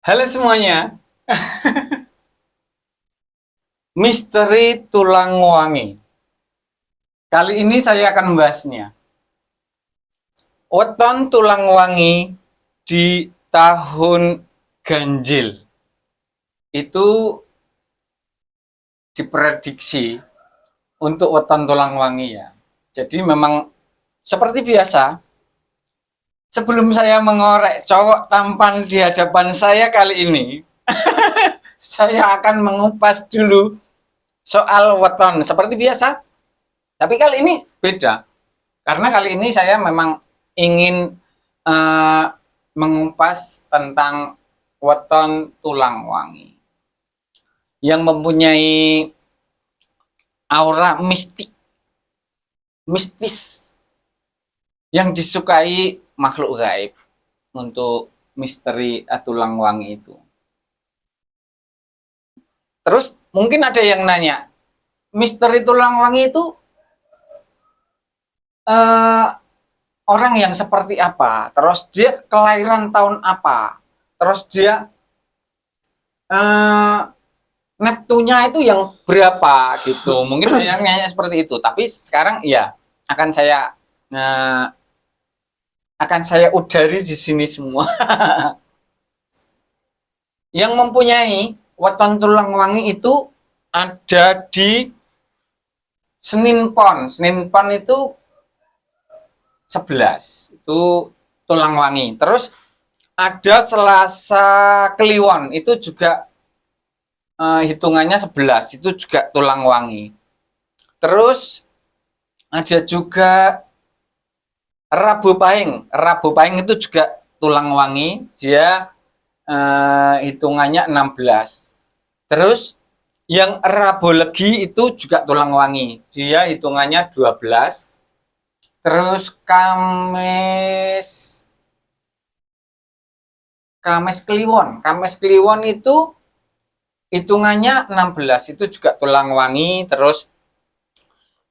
Halo semuanya, misteri tulang wangi. Kali ini saya akan membahasnya. Weton tulang wangi di tahun ganjil itu diprediksi untuk weton tulang wangi ya. Jadi memang seperti biasa, sebelum saya mengorek cowok tampan di hadapan saya kali ini, saya akan mengupas dulu soal weton seperti biasa. Tapi kali ini beda, karena kali ini saya memang ingin mengupas tentang weton tulang wangi yang mempunyai aura mistis yang disukai makhluk gaib untuk misteri tulang wangi itu. Terus mungkin ada yang nanya, misteri tulang wangi itu orang yang seperti apa, terus dia kelahiran tahun apa, terus dia Neptunya itu yang berapa gitu. Mungkin banyak yang nanya seperti itu, tapi sekarang ya akan saya udari di sini semua. Yang mempunyai weton tulang wangi itu ada di Senin Pon. Senin Pon itu 11 itu tulang wangi. Terus ada Selasa Kliwon itu juga hitungannya 11 itu juga tulang wangi. Terus ada juga Rabu Pahing. Rabu Pahing itu juga tulang wangi, dia hitungannya 16. Terus yang Rabu Legi itu juga tulang wangi, dia hitungannya 12. Terus Kamis Kliwon itu hitungannya 16, itu juga tulang wangi. Terus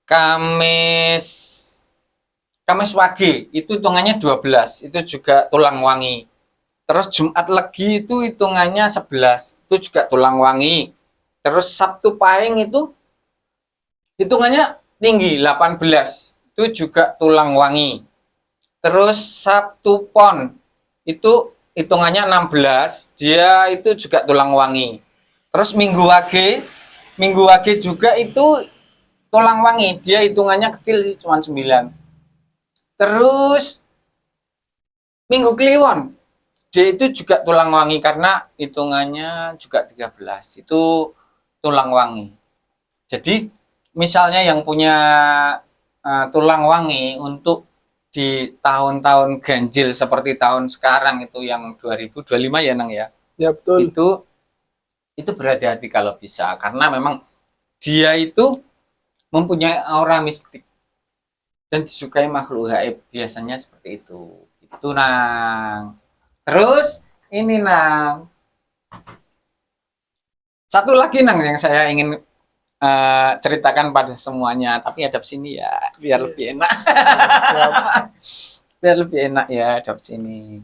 Kamis Wage itu hitungannya 12, itu juga tulang wangi. Terus Jumat Legi itu hitungannya 11, itu juga tulang wangi. Terus Sabtu Pahing itu hitungannya tinggi, 18, itu juga tulang wangi. Terus Sabtu Pon itu hitungannya 16, dia itu juga tulang wangi. Terus Minggu Wage juga itu tulang wangi, dia hitungannya kecil, cuma 9. Terus Minggu Kliwon, dia itu juga tulang wangi karena hitungannya juga 13, itu tulang wangi. Jadi misalnya yang punya tulang wangi untuk di tahun-tahun ganjil seperti tahun sekarang itu yang 2025 ya Nang ya. Ya betul. Itu berhati-hati kalau bisa, karena memang dia itu mempunyai aura mistik dan disukai makhluk gaib, biasanya seperti itu. Itu Nang. Terus ini Nang, satu lagi Nang yang saya ingin ceritakan pada semuanya, tapi hadap sini ya biar lebih enak. Biar lebih enak ya, hadap sini.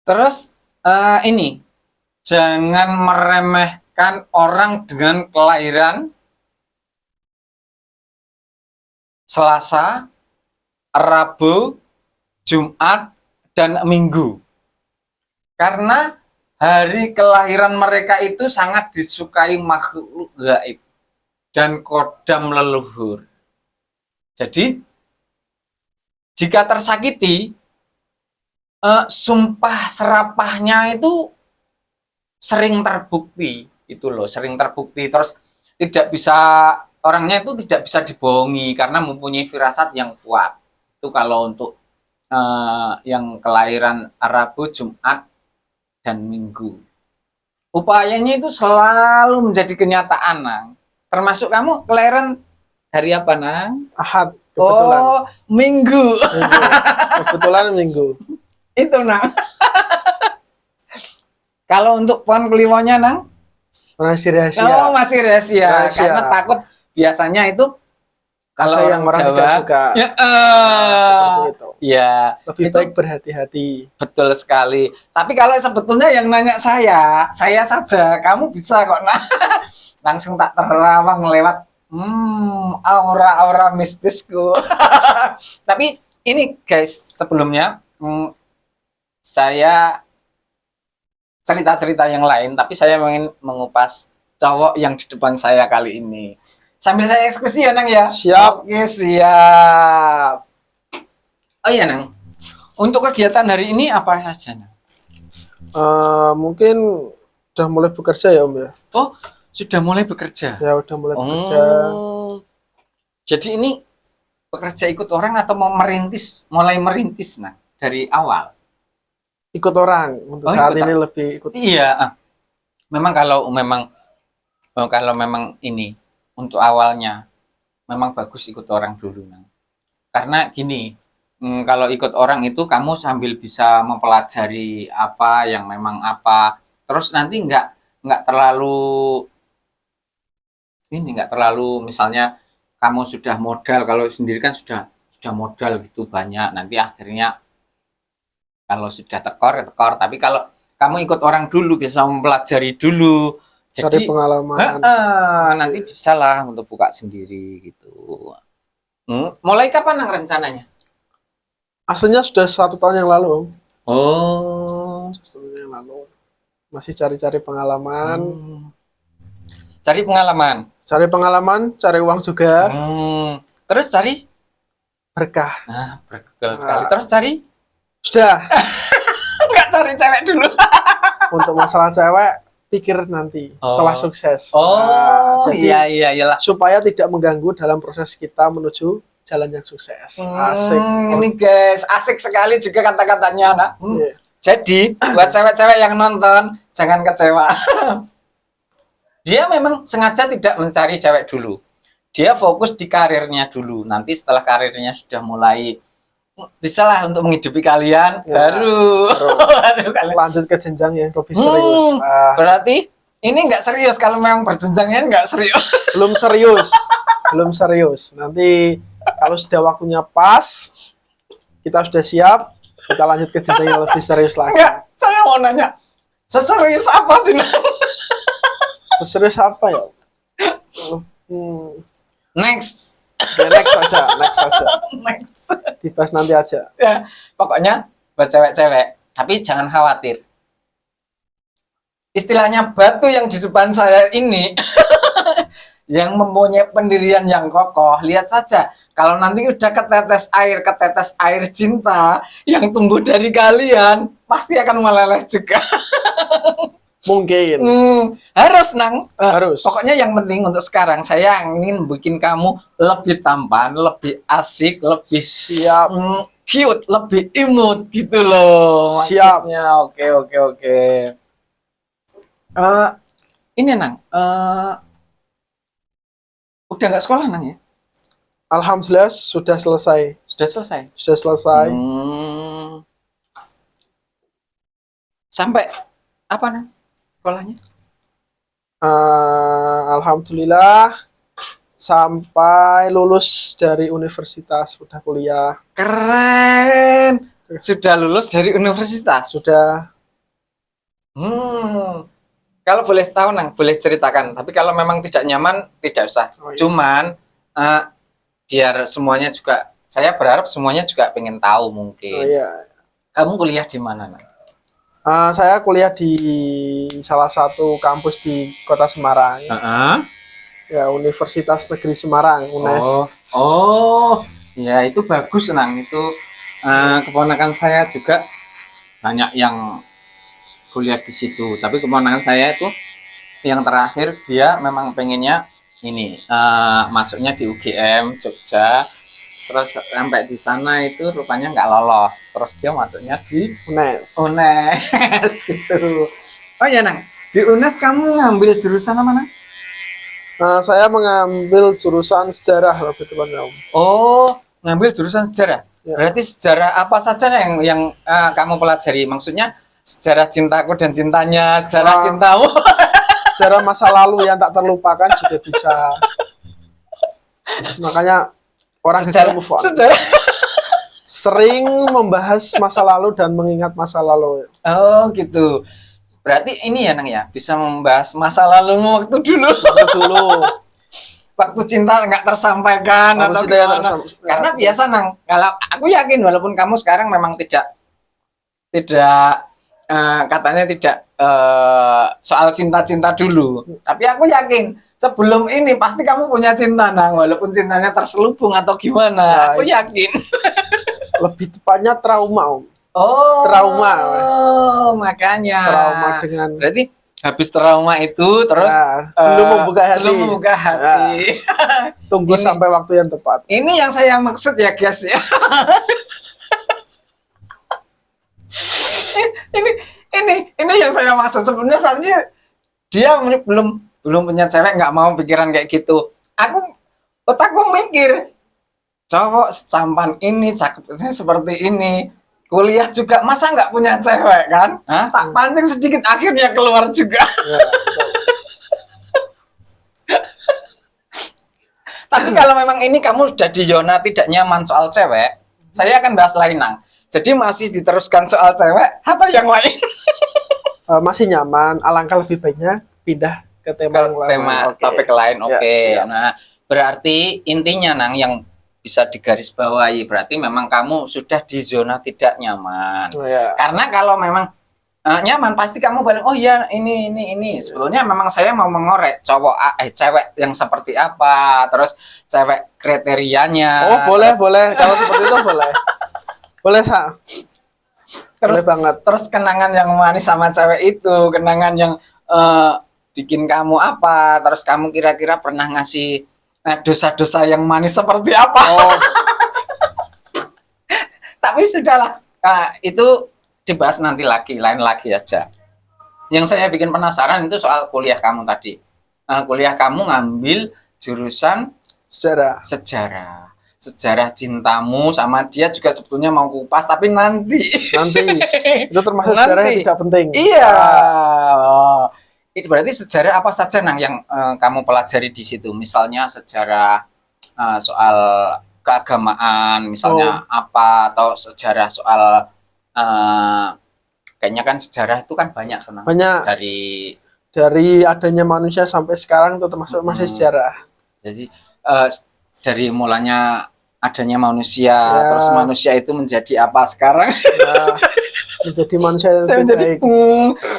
Terus ini, jangan meremehkan orang dengan kelahiran Selasa, Rabu, Jumat, dan Minggu. Karena hari kelahiran mereka itu sangat disukai makhluk gaib dan kodam leluhur. Jadi, jika tersakiti, sumpah serapahnya itu sering terbukti. Itu loh, sering terbukti. Terus orangnya itu tidak bisa dibohongi karena mempunyai firasat yang kuat. Itu kalau untuk yang kelahiran Rabu, Jumat, dan Minggu. Upayanya itu selalu menjadi kenyataan, Nang. Termasuk kamu kelahiran hari apa, Nang? Ahad, kebetulan. Oh, Minggu. Kebetulan Minggu. Itu, Nang. Kalau untuk Pon Kliwonnya, Nang? Masih rahasia. Oh, masih rahasia. Karena takut biasanya itu kalau yang orang tidak suka. Ya, seperti itu. Ya, Lebih itu baik berhati-hati. betul sekali. Tapi kalau sebetulnya yang nanya saya saja, kamu bisa kok. Nah, langsung tak terawang lewat aura-aura mistisku. Tapi ini guys, sebelumnya saya cerita-cerita yang lain, tapi saya ingin mengupas cowok yang di depan saya kali ini. Sambil saya eksekusi ya, Nang ya. Siap. Oke, siap. Oh iya, Nang. Untuk kegiatan hari ini apa saja, Nang? Mungkin udah mulai bekerja ya Om ya. Oh, sudah mulai bekerja. Ya udah mulai bekerja. Oh. Jadi ini bekerja ikut orang atau mau mulai merintis, Nang, dari awal? Ikut orang untuk Oh, saat ikut ini lebih ikut. Iya, memang kalau memang ini untuk awalnya memang bagus ikut orang dulu, Nang. Karena gini, kalau ikut orang itu kamu sambil bisa mempelajari apa yang memang apa, terus nanti nggak terlalu misalnya kamu sudah modal, kalau sendiri kan sudah modal gitu banyak, nanti akhirnya kalau sudah tekor ya tekor, tapi kalau kamu ikut orang dulu bisa mempelajari dulu, Cari jadi pengalaman. nanti bisa lah untuk buka sendiri gitu. Mulai kapan Nang rencananya? Aslinya sudah 1 tahun yang lalu Om. Oh, 1 tahun yang lalu. Masih cari-cari pengalaman. Cari pengalaman. Cari pengalaman, cari uang juga. Terus cari? Berkah. Nah, bergaul sekali. Terus cari? Sudah. Nggak cari cewek dulu. Untuk masalah cewek, pikir nanti setelah sukses. Jadi iyalah. supaya tidak mengganggu dalam proses kita menuju jalan yang sukses. Asik. Ini guys, asik sekali juga kata-katanya, Nak. Iya. Jadi, buat cewek-cewek yang nonton, jangan kecewa. Dia memang sengaja tidak mencari cewek dulu. Dia fokus di karirnya dulu. Nanti setelah karirnya sudah mulai bisa lah untuk menghidupi kalian, Ya, baru kalian lanjut ke jenjang yang lebih serius. berarti ini nggak serius. Kalau memang berjenjangnya nggak serius. Belum serius. Belum serius. Nanti kalau sudah waktunya pas, kita sudah siap, kita lanjut ke jenjang yang lebih serius lagi. Enggak, saya mau nanya, seserius apa sih, Nang? Seserius apa ya? Next. Ya, next saja. Next. Dibahas nanti aja. Ya, pokoknya buat cewek-cewek, tapi jangan khawatir. Istilahnya batu yang di depan saya ini yang mempunyai pendirian yang kokoh. Lihat saja, kalau nanti udah ketetes air cinta yang tumbuh dari kalian, pasti akan meleleh juga. Mungkin. Harus, Nang. Harus. Pokoknya yang penting untuk sekarang, saya ingin bikin kamu lebih tampan, lebih asik, lebih Siap. cute, lebih imut gitu loh. Siap. Maksudnya. Oke. Ini, Nang. Udah nggak sekolah, Nang ya? Alhamdulillah sudah selesai. Sudah selesai. Sudah selesai. Sampai apa, Nang? Sekolahnya? Alhamdulillah sampai lulus dari universitas, sudah kuliah. Keren. Sudah lulus dari universitas. Sudah. Kalau boleh tahu, Nang, boleh ceritakan. Tapi kalau memang tidak nyaman, tidak usah. Oh, iya. Cuman biar semuanya juga, saya berharap semuanya juga pengen tahu mungkin. Oh, iya. Kamu kuliah di mana, Nang? Saya kuliah di salah satu kampus di Kota Semarang. Ya, Universitas Negeri Semarang, UNES. Ya itu bagus, Nang. Itu keponakan saya juga banyak yang kuliah di situ. Tapi keponakan saya itu yang terakhir dia memang pengennya ini masuknya di UGM Jogja. Terus sampai di sana itu rupanya nggak lolos. Terus dia masuknya di UNES gitu. Oh ya, Nang. Di UNES kamu ngambil jurusan apa, Nang? Saya mengambil jurusan sejarah lebih tepatnya, Om. Oh, ngambil jurusan sejarah. Ya. Berarti sejarah apa saja yang kamu pelajari? Maksudnya sejarah cintaku dan cintanya, sejarah cintamu. Sejarah masa lalu yang tak terlupakan juga bisa. Makanya orang sejarah, move on. sering membahas masa lalu dan mengingat masa lalu. Oh gitu. Berarti ini ya Nang ya, bisa membahas masa lalumu waktu dulu. Waktu dulu. Waktu cinta nggak tersampaikan Waktu atau cinta yang gimana. Karena biasa Nang, kalau aku yakin walaupun kamu sekarang memang tidak katanya tidak soal cinta-cinta dulu. Tapi aku yakin sebelum ini pasti kamu punya cinta Nang, walaupun cintanya terselubung atau gimana. Nah, Aku yakin. Lebih tepatnya trauma, Om. Oh, Trauma. Makanya. Trauma dengan Berarti habis trauma itu terus belum membuka hati. belum membuka hati. Tunggu Ini- sampai waktu yang tepat. Ini yang saya maksud ya guys ya. ini yang saya maksud. Sebenarnya seharusnya dia belum punya cewek, nggak mau pikiran kayak gitu. Otakku mikir cowok secampan ini, cakepnya seperti ini, kuliah juga masa nggak punya cewek kan? Hah? Tak pancing sedikit akhirnya keluar juga. Ya, Tapi kalau memang ini kamu sudah di zona tidak nyaman soal cewek, saya akan bahas lain Nang. Jadi masih diteruskan soal cewek atau yang lain? masih nyaman. Alangkah lebih baiknya pindah ke tema yang lain. Tema Oke. topik lain, Ya, oke. siap. Nah, berarti intinya Nang yang bisa digarisbawahi berarti memang kamu sudah di zona tidak nyaman. Ya. Karena kalau memang nyaman pasti kamu balik, oh ya ini. Sebetulnya memang saya mau mengorek cewek yang seperti apa, terus cewek kriterianya. Oh, boleh, terus, boleh. Kalau seperti itu boleh. Boleh, Sa. terus Boleh banget. terus kenangan yang manis sama cewek itu, kenangan yang bikin kamu apa, terus kamu kira-kira pernah ngasih dosa-dosa yang manis seperti apa. Oh, Tapi sudahlah, itu dibahas nanti lagi, lain lagi aja. Yang saya bikin penasaran itu soal kuliah kamu tadi. Kuliah kamu ngambil jurusan sejarah. sejarah cintamu sama dia juga sebetulnya mau kupas, tapi nanti. Nanti itu termasuk sejarah yang Nanti. tidak penting. Iya. Itu berarti sejarah apa saja Nang yang kamu pelajari di situ? Misalnya sejarah soal keagamaan, misalnya apa, atau sejarah soal kayaknya kan sejarah itu kan banyak tuh Nang. Banyak. Dari adanya manusia sampai sekarang itu termasuk masih sejarah. Jadi dari mulanya adanya manusia, Ya. terus manusia itu menjadi apa sekarang? Nah, menjadi manusia yang Saya lebih menjadi baik.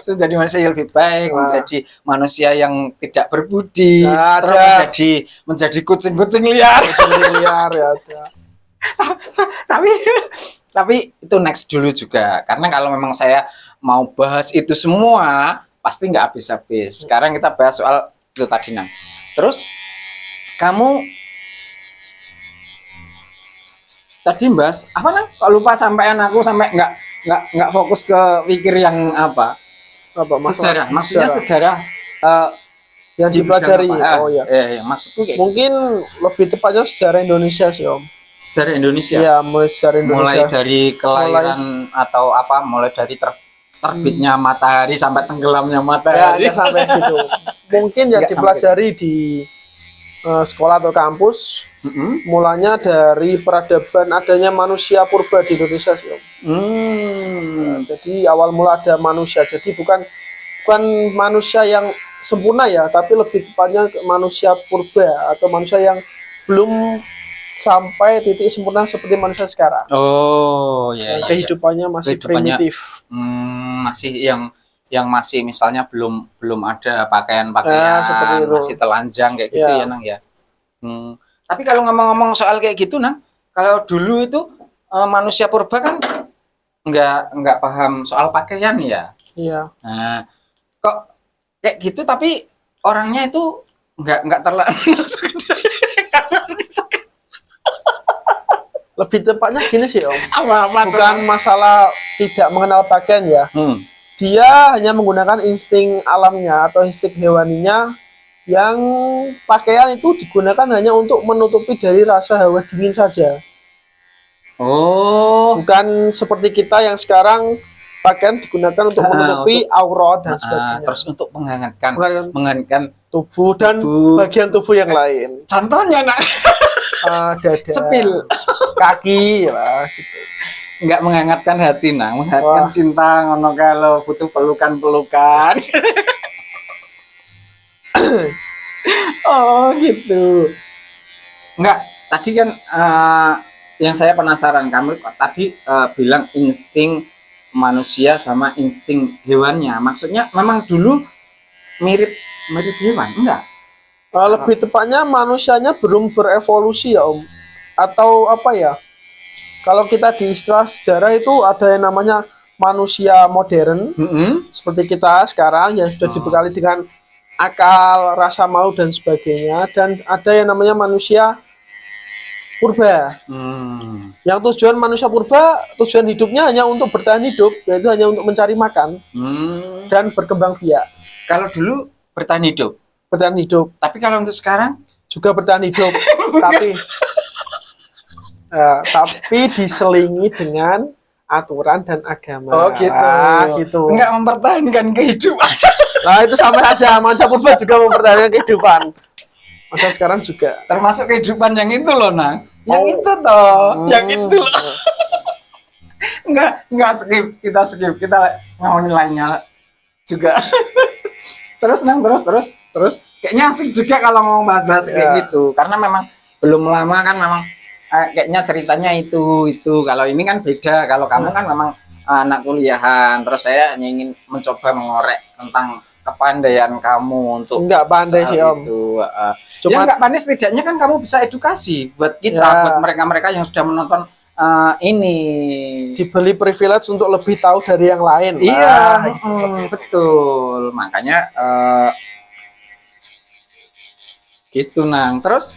menjadi manusia yang lebih baik, Wah. menjadi manusia yang tidak berbudi, Nah, terus ada. menjadi kucing-kucing liar. Kucing liar ya ada. tapi itu next dulu juga, karena kalau memang saya mau bahas itu semua pasti nggak habis-habis. Sekarang kita bahas soal itu tadi Nang. Terus kamu tadi bahas apa Nang? Kok lupa sampean aku sampai nggak fokus ke pikir yang apa? Apa masalah Sejarah. Maksudnya sejarah yang di dipelajari. bidang apa? Oh ya. Maksudku kayak Mungkin lebih tepatnya sejarah Indonesia sih, Om. sejarah Indonesia. Iya, mulai sejarah Mulai Indonesia. dari kelahiran atau apa? Mulai dari terbitnya matahari sampai tenggelamnya Ya, matahari. nggak sampai gitu. Mungkin yang Nggak dipelajari di sekolah atau kampus Mm-mm. mulanya dari peradaban adanya manusia purba di Indonesia sih, Om. Jadi awal mula ada manusia. Jadi bukan manusia yang sempurna ya, tapi lebih tepatnya manusia purba atau manusia yang belum sampai titik sempurna seperti manusia sekarang. Oh, ya. Yang kehidupannya masih Kehidupannya- primitif. Masih yang masih misalnya belum ada pakaian-pakaian, seperti itu. masih telanjang kayak gitu Ya. ya Nang ya. Tapi kalau ngomong-ngomong soal kayak gitu Nang, kalau dulu itu manusia purba kan nggak paham soal pakaian ya. Iya. Nah, kok kayak gitu tapi orangnya itu nggak terlalu Lebih tepatnya gini sih, Om. apa Bukan masalah tidak mengenal pakaian ya. Dia hanya menggunakan insting alamnya atau insting hewaninya yang pakaian itu digunakan hanya untuk menutupi dari rasa hawa dingin saja. Oh, Bukan seperti kita yang sekarang pakaian digunakan untuk menutupi aurat dan sebagainya. Terus untuk menghangatkan Menghangatkan tubuh dan bagian tubuh yang lain. contohnya nak Dada, sepil. kaki lah gitu. Nggak menghangatkan hati nang, menghangatkan Wah. cinta ngono kalau butuh pelukan-pelukan. Oh gitu. Enggak, tadi kan yang saya penasaran, kamu tadi bilang insting manusia sama insting hewannya. Maksudnya memang dulu mirip mirip hewan, enggak? Lebih tepatnya manusianya belum berevolusi ya Om. Atau apa ya? Kalau kita di istilah sejarah itu ada yang namanya manusia modern, seperti kita sekarang yang sudah dibekali dengan akal, rasa mau dan sebagainya, dan ada yang namanya manusia purba. Yang tujuan manusia purba, tujuan hidupnya hanya untuk bertahan hidup, yaitu hanya untuk mencari makan dan berkembang biak. Kalau dulu bertahan hidup, Tapi kalau untuk sekarang juga bertahan hidup, tapi diselingi dengan aturan dan agama. Oh gitu. Gitu. Enggak mempertahankan kehidupan. Nah itu sama aja, manusia purba juga mempertahankan kehidupan. Masa sekarang juga. Termasuk kehidupan yang itu loh, Nang. Yang itu toh, yang itu loh. Enggak skip, kita ngomongin lainnya juga. Terus Nang, terus. Kayaknya asik juga kalau mau bahas-bahas kayak gitu, karena memang belum lama kan memang kayaknya ceritanya itu. Kalau ini kan beda. Kalau kamu kan memang anak kuliahan, terus saya hanya ingin mencoba mengorek tentang kepandaian kamu untuk enggak pandai sih Om. Cuma enggak pandai, setidaknya kan kamu bisa edukasi buat kita, buat mereka-mereka yang sudah menonton ini, dibeli privilege untuk lebih tahu dari yang lain. Iya, betul. Makanya gitu Nang. Terus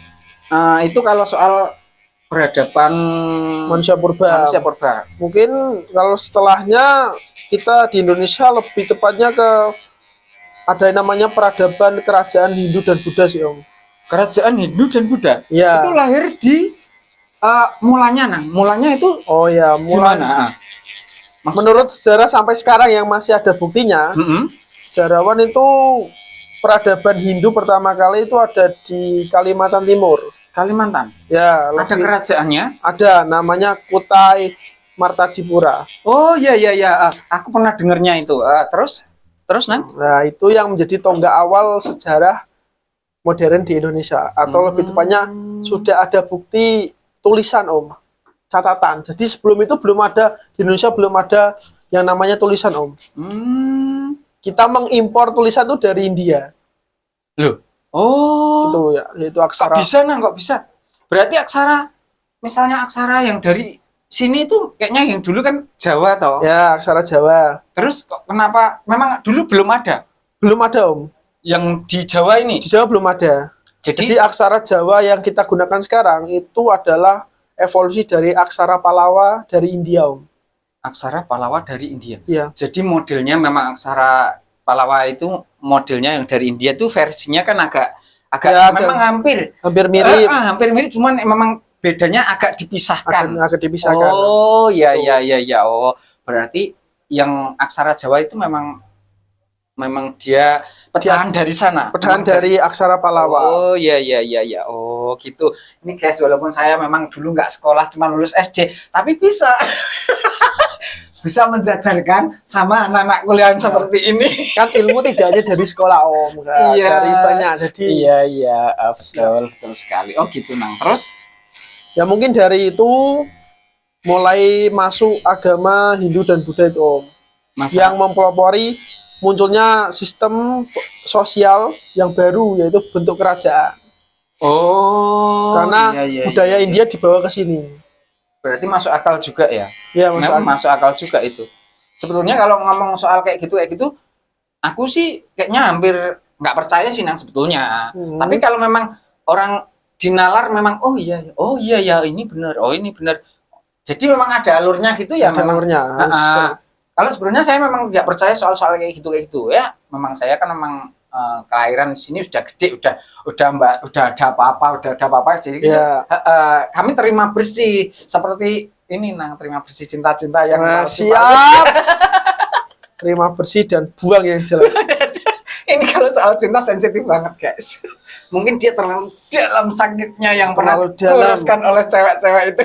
itu kalau soal peradaban manusia purba. Mungkin kalau setelahnya kita di Indonesia lebih tepatnya ke ada yang namanya peradaban kerajaan Hindu dan Buddha sih Om. Kerajaan Hindu dan Buddha. Ya. Itu lahir di mulanya Nang. Mulanya itu gimana? Menurut sejarah sampai sekarang yang masih ada buktinya, sejarawan itu peradaban Hindu pertama kali itu ada di Kalimantan Timur. Kalimantan. Ya, ada kerajaannya? Ada, namanya Kutai Martadipura. Oh iya. Aku pernah dengarnya itu. Terus Nang? Nah, itu yang menjadi tonggak awal sejarah modern di Indonesia, atau lebih tepatnya sudah ada bukti tulisan Om, catatan. Jadi sebelum itu belum ada di Indonesia, belum ada yang namanya tulisan Om. Kita mengimpor tulisan itu dari India. Loh. Oh. Itu ya, yaitu aksara. Kok bisa Nang, kok bisa? Berarti aksara, misalnya aksara yang dari sini itu kayaknya yang dulu kan Jawa toh? Ya, aksara Jawa. Terus kok kenapa memang dulu belum ada? Belum ada Om. Yang di Jawa ini? Di Jawa belum ada. Jadi aksara Jawa yang kita gunakan sekarang itu adalah evolusi dari aksara Pallawa dari India Om. Aksara Pallawa dari India? Iya. Jadi modelnya memang aksara Pallawa itu modelnya yang dari India tuh versinya kan agak memang hampir mirip. Hampir mirip, cuman memang bedanya agak dipisahkan. Agak dipisahkan. Oh iya. Oh, berarti yang aksara Jawa itu memang dia pecahan dari sana. Pecahan dari aksara Pallawa. Oh iya. Oh gitu. Ini guys, walaupun saya memang dulu nggak sekolah, cuma lulus SD, tapi bisa bisa menjajarkan sama anak-anak kuliahan seperti ini. Kan ilmu tidak hanya dari sekolah Om, iya. Dari banyak. Jadi iya, betul sekali. Oh gitu Nang. Terus ya mungkin dari itu mulai masuk agama Hindu dan Buddha itu Om. Yang mempelopori munculnya sistem sosial yang baru, yaitu bentuk kerajaan. Oh. Karena budaya India dibawa ke sini. Berarti masuk akal juga ya? Iya, masuk akal juga itu. Sebetulnya kalau ngomong soal kayak gitu, aku sih kayaknya hampir nggak percaya sih Nang sebetulnya. Tapi kalau memang orang dinalar memang oh iya ini benar. Jadi memang ada alurnya gitu ya. Ada alurnya. Kalau sebenarnya saya memang tidak percaya soal kayak gitu ya. Memang saya kan memang kelahiran di sini sudah gede, udah ada apa-apa, jadi kami terima bersih seperti ini Nang, terima bersih cinta yang siap. terima bersih dan buang yang jelek. Ini kalau soal cinta sensitif banget guys. Mungkin dia terlalu dalam sakitnya yang pernah Terlalu dalam. dituliskan oleh cewek-cewek itu.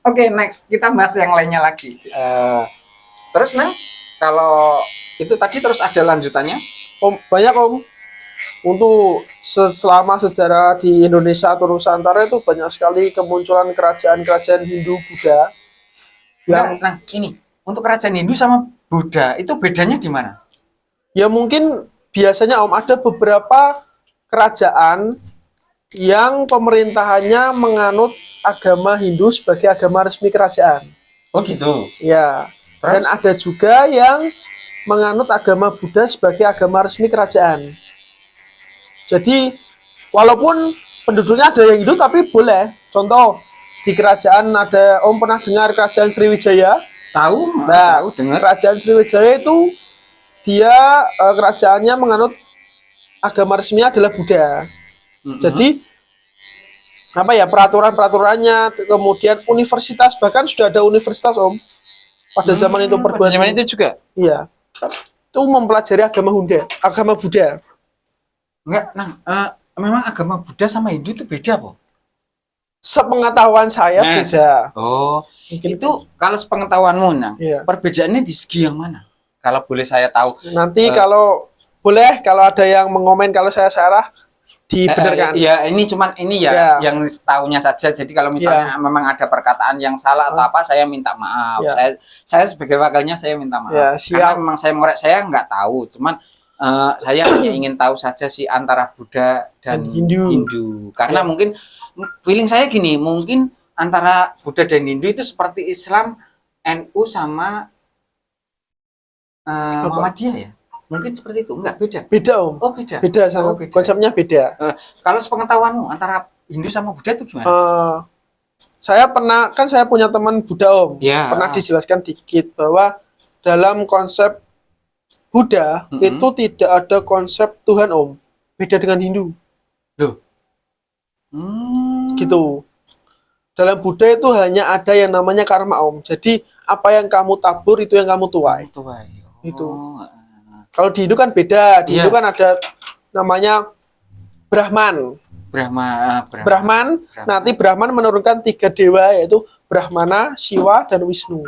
Oke, next kita bahas yang lainnya lagi. Terus Nang, kalau itu tadi terus ada lanjutannya? Om, banyak Om. Untuk selama sejarah di Indonesia atau Nusantara itu banyak sekali kemunculan kerajaan-kerajaan Hindu Buddha yang Nah, ini untuk kerajaan Hindu sama Buddha itu bedanya di mana? ya mungkin biasanya Om ada beberapa kerajaan yang pemerintahannya menganut agama Hindu sebagai agama resmi kerajaan. Oh gitu. Ya. Dan Terus? ada juga yang menganut agama Buddha sebagai agama resmi kerajaan. Jadi walaupun penduduknya ada yang Hindu tapi boleh. Contoh di kerajaan ada Om pernah dengar kerajaan Sriwijaya? Tahu? Nah, Tahu dengar. kerajaan Sriwijaya itu dia kerajaannya menganut agama resminya adalah Buddha. Jadi apa ya peraturan-peraturannya, kemudian universitas, bahkan sudah ada universitas Om pada zaman itu Pada zaman itu juga? Iya, itu mempelajari agama Buddha. Enggak, nah, memang agama Buddha sama Hindu itu beda, Po? Sepengetahuan saya Nah, beda. Oh, Mungkin itu kalau sepengetahuanmu, nah, Iya. perbedaannya di segi yang mana? Kalau boleh saya tahu. Nanti kalau boleh, kalau ada yang mengomen kalau saya salah dibenarkan. Ya, ini cuman ini ya, Ya. yang tahunya saja. Jadi kalau misalnya memang ada perkataan yang salah atau apa, saya minta maaf. Ya. Saya sebagai wakilnya saya minta maaf. Ya, Karena siap. memang saya nggak tahu. Cuman saya hanya ingin tahu saja sih antara Buddha dan Dan Hindu. Karena Ya. mungkin feeling saya gini, mungkin antara Buddha dan Hindu itu seperti Islam, NU sama Muhammadiyah ya. Mungkin seperti itu. Enggak, beda. Beda Om. Oh, beda. Beda sama Oh, beda. konsepnya beda. Kalau sepengetahuanmu antara Hindu sama Buddha itu gimana? Saya punya teman Buddha Om. Ya. Pernah dijelaskan dikit bahwa dalam konsep Buddha itu tidak ada konsep Tuhan Om. Beda dengan Hindu. Loh. Gitu. Dalam Buddha itu hanya ada yang namanya karma Om. Jadi apa yang kamu tabur itu yang kamu tuai. Itu. Kalau di Hindu kan beda. Di Iya. Hindu kan ada namanya Brahman. Brahman. Nanti Brahman menurunkan 3 dewa yaitu Brahmana, Shiva, dan Wisnu.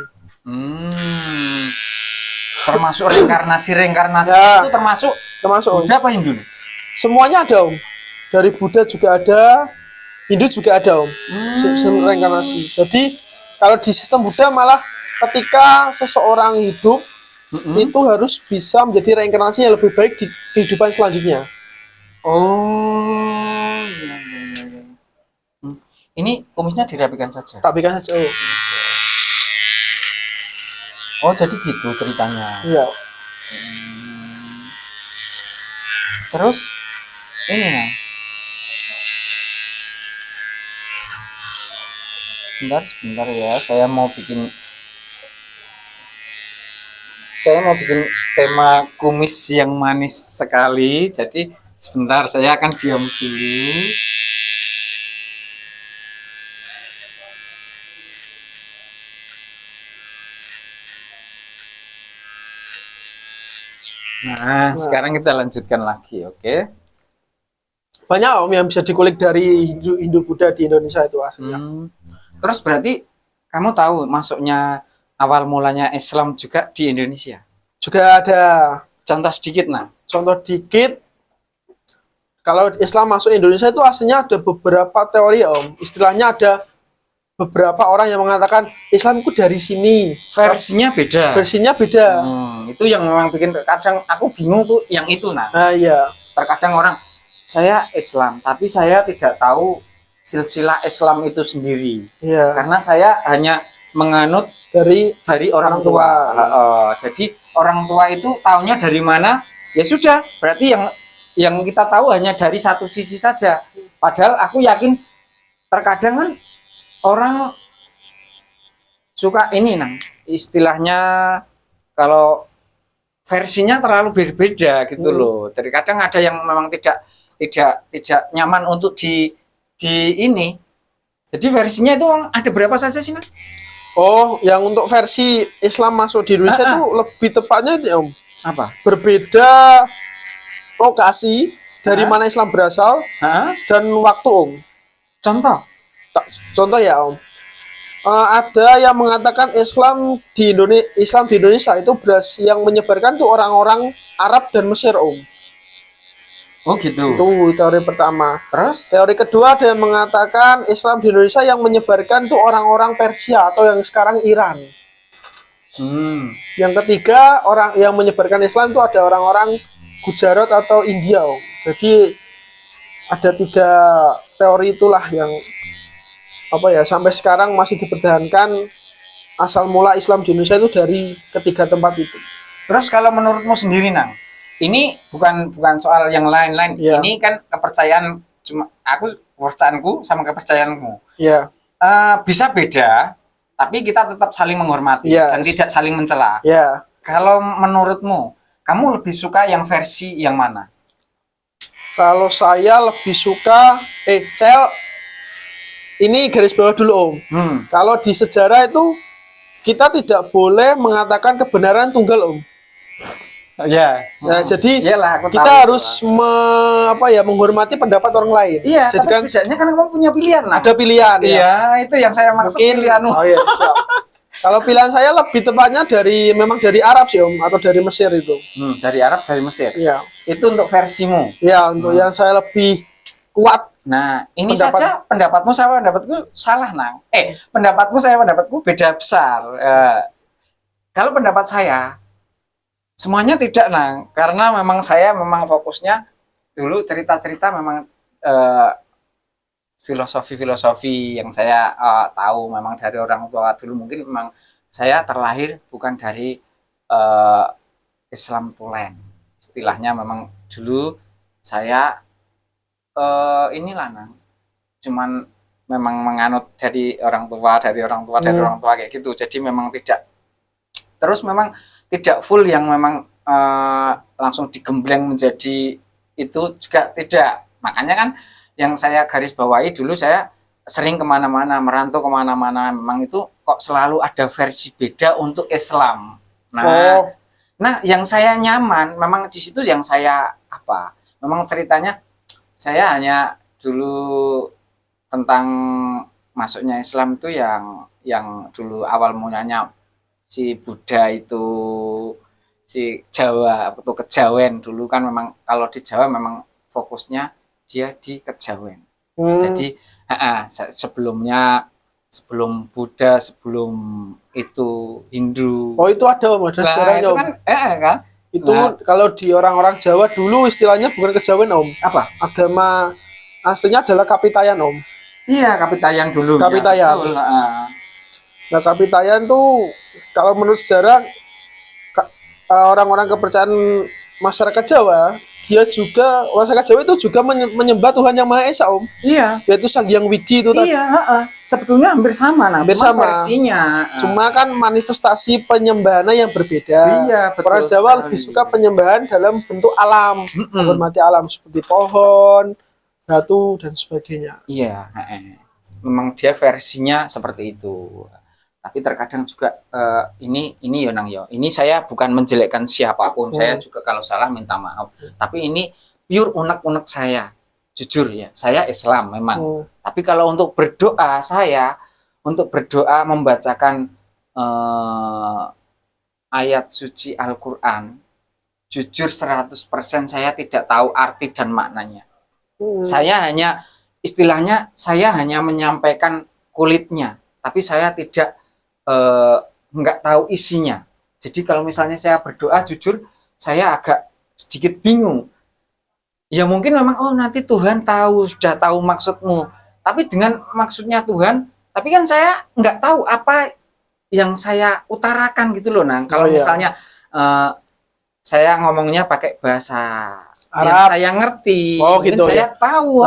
Termasuk reinkarnasi Ya. itu termasuk Om. Buddha apa Hindu? Semuanya ada Om. Dari Buddha juga ada, Hindu juga ada Om. Sistem reinkarnasi. Jadi kalau di sistem Buddha malah ketika seseorang hidup itu harus bisa menjadi reinkarnasi yang lebih baik di kehidupan selanjutnya. Oh, iya. Ini kumisnya dirapikan saja. Rapikan saja. Oh, jadi gitu ceritanya. Iya. Terus ini nah. Sebentar ya. Saya mau bikin tema kumis yang manis sekali. Jadi sebentar saya akan diam dulu. Nah, sekarang kita lanjutkan lagi, oke? Banyak Om yang bisa dikulik dari Hindu Buddha di Indonesia itu aslinya. Terus berarti kamu tahu masuknya awal mulanya Islam juga di Indonesia? Juga ada Contoh sedikit, nah. contoh dikit. Kalau Islam masuk Indonesia itu aslinya ada beberapa teori Om. Istilahnya ada beberapa orang yang mengatakan Islam itu dari sini. Versinya beda. Versinya beda. Itu yang memang bikin kadang aku bingung tuh yang itu, nah. Nah, iya. Terkadang orang, saya Islam, tapi saya tidak tahu silsilah Islam itu sendiri. Iya. Karena saya hanya menganut Dari dari orang Orang tua. tua. Jadi orang tua itu taunya dari mana? Ya sudah, berarti yang kita tahu hanya dari satu sisi saja. Padahal aku yakin terkadang kan orang suka ini nang istilahnya kalau versinya terlalu berbeda gitu loh. Terkadang ada yang memang tidak nyaman untuk di ini. Jadi versinya itu ada berapa saja sih, Nang? Oh, yang untuk versi Islam masuk di Indonesia itu lebih tepatnya itu, Om. Apa? Berbeda lokasi dari mana Islam berasal Hah? dan waktu, Om. Contoh? Contoh ya, Om. Ada yang mengatakan Islam di Indonesia itu yang menyebarkan tuh orang-orang Arab dan Mesir, Om. Oh gitu. Itu teori pertama. Terus? Teori kedua ada yang mengatakan Islam di Indonesia yang menyebarkan tuh orang-orang Persia atau yang sekarang Iran. Yang ketiga, orang yang menyebarkan Islam itu ada orang-orang Gujarat atau India, Om. Jadi ada 3 teori itulah yang sampai sekarang masih dipertahankan asal mula Islam di Indonesia itu dari ketiga tempat itu. Terus kalau menurutmu sendiri, Nang, ini bukan soal yang lain-lain. Yeah. Ini kan kepercayaan, cuma kepercayaanku sama kepercayaanmu. Ya. Bisa beda, tapi kita tetap saling menghormati dan tidak saling mencela. Ya. Kalau menurutmu, kamu lebih suka yang versi yang mana? Kalau saya lebih suka, ini garis bawah dulu, Om. Kalau di sejarah itu kita tidak boleh mengatakan kebenaran tunggal, Om. Ya. Nah, jadi Iyalah, kita harus menghormati pendapat orang lain. Iya, jadi kan setidaknya kan kamu punya pilihan lah. Ada pilihan. Iya, itu yang saya maksud. Mungkin, pilihanmu. Oh iya, siap. Kalau pilihan saya lebih tepatnya memang dari Arab sih, Om, atau dari Mesir itu. Dari Arab, dari Mesir. Iya. Itu untuk versimu. Iya, untuk yang saya lebih kuat. Nah, ini saja pendapatmu sama pendapatku salah, Nang. Pendapatmu sama pendapatku beda besar. Kalau pendapat saya, semuanya tidak, Nang. Karena memang saya fokusnya dulu cerita-cerita memang filosofi yang saya tahu memang dari orang tua dulu. Mungkin memang saya terlahir bukan dari Islam tulen. Istilahnya memang dulu saya inilah, Nang, cuman memang menganut dari orang tua kayak gitu. Jadi memang tidak full yang memang langsung digembleng menjadi itu juga tidak. Makanya kan yang saya garis bawahi dulu, saya sering kemana-mana, merantau kemana-mana, memang itu kok selalu ada versi beda untuk Islam. Nah, yang saya nyaman memang di situ, yang saya memang ceritanya saya hanya dulu tentang masuknya Islam itu yang dulu awal mulanya si Buddha itu si Jawa atau Kejawen dulu kan, memang kalau di Jawa memang fokusnya dia di Kejawen. Jadi sebelum Buddha, sebelum itu Hindu. Oh, itu ada, Om, sejarahnya, Om. Kan? Itu kalau di orang-orang Jawa dulu istilahnya bukan Kejawen, Om. Apa? Agama aslinya adalah Kapitayan, Om. Iya, Kapitayan dulu. Kapitayan. Nah, Kapitayan tuh kalau menurut sejarah orang-orang kepercayaan masyarakat Jawa, masyarakat Jawa itu juga menyembah Tuhan Yang Maha Esa, Om. Iya. Yaitu Sang Hyang Widi itu tadi. Iya, sebetulnya hampir sama, hampir sama versinya. Cuma kan manifestasi penyembahannya yang berbeda. Iya, betul. Orang Jawa lebih suka penyembahan dalam bentuk alam, menghormati alam seperti pohon, batu dan sebagainya. Iya, memang dia versinya seperti itu. Tapi terkadang juga ini ya, Nang, ya. Ini saya bukan menjelekkan siapapun. Saya juga kalau salah minta maaf. Tapi ini pure unek-unek saya. Jujur ya, saya Islam memang. Tapi kalau untuk berdoa, membacakan ayat suci Al-Quran, jujur 100% saya tidak tahu arti dan maknanya. Saya hanya menyampaikan kulitnya, tapi saya tidak nggak tahu isinya. Jadi kalau misalnya saya berdoa, jujur saya agak sedikit bingung. Ya mungkin memang nanti Tuhan sudah tahu maksudmu. Tapi dengan maksudnya Tuhan, tapi kan saya nggak tahu apa yang saya utarakan gitu loh, Nang. Kalau misalnya saya ngomongnya pakai bahasa Arab yang saya ngerti, gitu, saya tahu.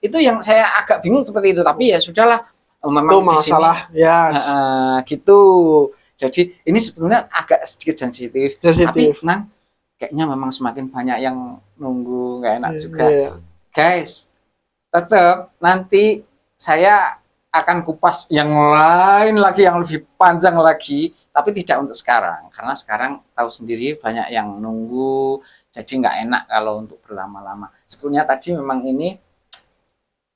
Itu yang saya agak bingung seperti itu. Tapi ya sudahlah. Memang itu masalah sini, gitu. Jadi ini sebetulnya agak sedikit sensitif. Tapi Nang, kayaknya memang semakin banyak yang nunggu, nggak enak juga. Guys, tetap nanti saya akan kupas yang lain lagi yang lebih panjang lagi, tapi tidak untuk sekarang karena sekarang tahu sendiri banyak yang nunggu, jadi nggak enak kalau untuk berlama-lama. Sebetulnya tadi memang ini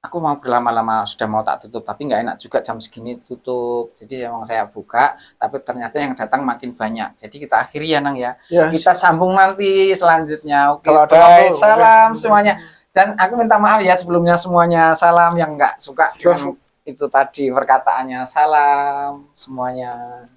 aku mau berlama-lama, sudah mau tak tutup, tapi nggak enak juga jam segini tutup. Jadi memang saya buka, tapi ternyata yang datang makin banyak. Jadi kita akhiri ya Nang ya. Yes. Kita sambung nanti selanjutnya. Oke, Kalau ada bye. waktu, Salam oke. semuanya. Dan aku minta maaf ya sebelumnya semuanya. Salam yang nggak suka dengan itu tadi perkataannya. Salam semuanya.